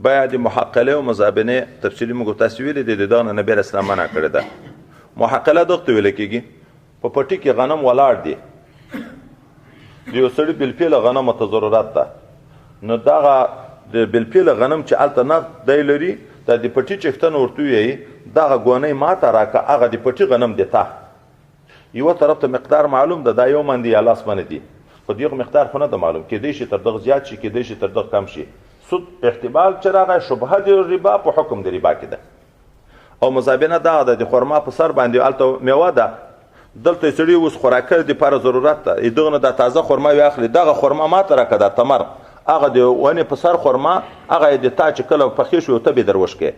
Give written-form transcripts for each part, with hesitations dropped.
بیع د محقله او مزابنه تفصیلي موږ تاسو ویلې دي د دغه نبی رسول الله منع کړی ده. محقله دغه ویل کېږي په پټي کې غنم ولاړ دي، د یو سړي بالفعل غنم ته ضرورت ده، نو دغه د بالفعل غنم چې هلته نقد دی لري دا د پټي چښتن ورته ویایي دغه ګونۍ ماته راکړه، هغه د پټي غنم دی ته یوه طرف ته مقدار معلوم ده، دا یو من دی یا لاس من دی، خو دغه مقدار خو نه ده معلوم، کیدای شي تر دغه زیات شي، کیدای شي تر دغه کم شي. سود احتمال چې راغی شبهه د ربا په حکم د ربا کې ده. او مزابنه دغه ده د خرما په سر باندې هلته میوه ده، دلته سړي اوس خوراک دپاره ضرورت ده، دغه نه دا تازه خرما واخلي، دغه خرما ماته راکړه دا تمر، هغه د ونې په سر خرما هغه د تا چې کله پخې شو ته به دروشکې،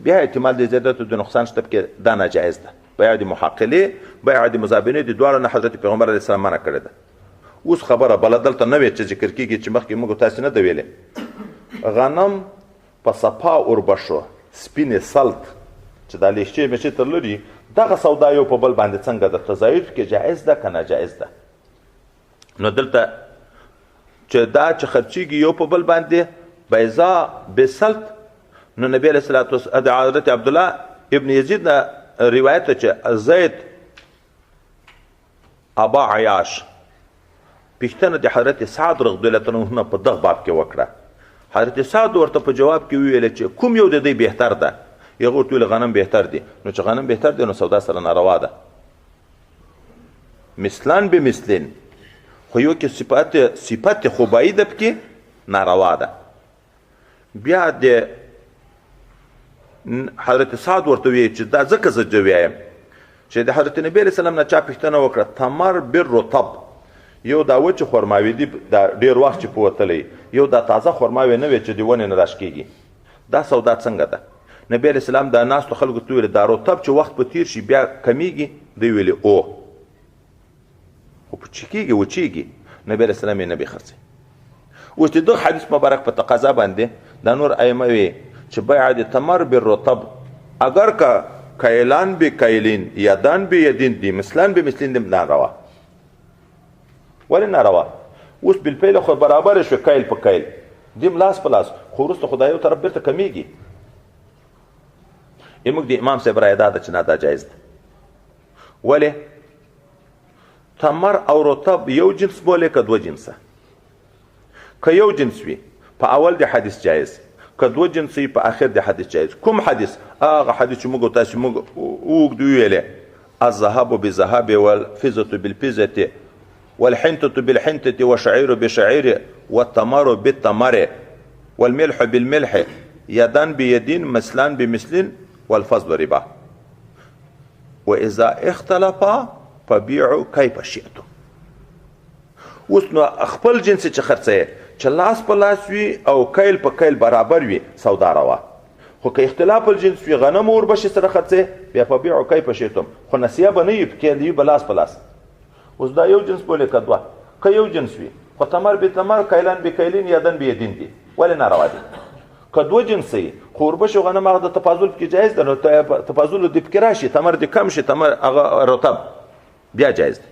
بیا احتمال د زیادت د نقصان شته پکې دا ناجایز ده. بیع د محقلې بیع د مزابنې د دواړو نه حضرت پیغمبر علیه السلام منع کړې ده. اوس خبره بله دلته نه وې چې ذکر کېږي چې مخکې موږ تاسې نه ده ویلې، غنم په صفا اوربشو سپینې سلط چې دا لیشچې میشې تر لري دغه سودا یو په بل باندې څنګه ده، تضاعف کې جایز ده که ناجایز ده؟ نو دلته چې دا چې خرچېږي یو په بل باندې بیضا بسلط، نو نبی علیه الصلاة والسلام د حضرت عبدالله ابن یزید نه روایت ده چې زید ابا عیاش پوښتنه د حضرت سعد رضی الله عنه نه په دغه باب کې وکړه. حضرت سعد ورته په جواب کې وویل چې کوم یو د دې بهتر ده؟ هغه ورته ویل غنم بهتر دی. نو چې غنم بهتر دی نو سودا سره ناروا ده. مثلان به مثلین، خو یو کې صفت خوبایي ده پکې ناروا ده. بیا د حضرت سعد ورته وی چې دا ځکه زه وایم چې د حضرت نبی علیه السلام نه چا پوښتنه وکړه تمر بالرطب، یو دا وچې خرماوي دي دا ډېر وخت چې پوتلی، یو دا تازه خرماوي نه وي چې د ونې نه راښکېږي، دا سودا څنګه ده؟ نبی علیه السلام دا ناستو خلکو ته ویل دا رطب چې وخت په تیر شي بیا کمیږي؟ دوی ویلې او خو په چکېږي وچېږي. نبی علیه السلام یې نه بېخرڅوي. اوس د دغه حدیث مبارک په تقاضا باندې دا نور ائمه وی چې بیع د تمر بالرطب اگر که کیلان به کیلین یدان به یدین دی مثلان به مثلین دی ناروا. ولې ناروا؟ اوس بالفعل خو برابر شو کیل په کیل، دیم لاس په لاس، خو وروسته خو دا یو طرف بیرته کمیږي. زموږ د امام صاحب رایه دا ده چې نه دا جایز ده. ولې؟ تمر او رطب یو جنس بولې که دوه جنسه؟ که یو جنس وي په اول د حدیث جایز، که دوه جنس وي په آخر د حدیث جایز. کوم حدیث؟ هغه حدیث چې موږ تاسو موږ اوږد ویلې الذهب بالذهب والفضة بالفضة والحنطة بالحنطة والشعير بالشعير والتمر بالتمر والملح بالملح يدان بيدين مثلان بمثل والفضل ربا وإذا اختلفا فبيعوا كيف شئتم. اوس نو خپل جنس چې خرڅوي چې لاس په لاس وي او کیل په کیل برابر وي سودا روا، خو که اختلاف الجنس وي غنم اوربشې سره خرڅوي بیا فبيعوا كيف شئتم، خو نسیه به نه وي په کیل وي به لاس په لاس. اوس دا یو جنس بولې که دوه؟ که یو جنس وي خو تمر به تمر کیلان به کیلین یدن به یدین دي، ولې ناروا دي؟ که دوه جنس وي خو اوربش او غنم هغه د تفاضل پکې جایز ده، نو تفاضل دې پکې راشي، تمر دې کم شي، تمر هغه رطب بیا جایز ده.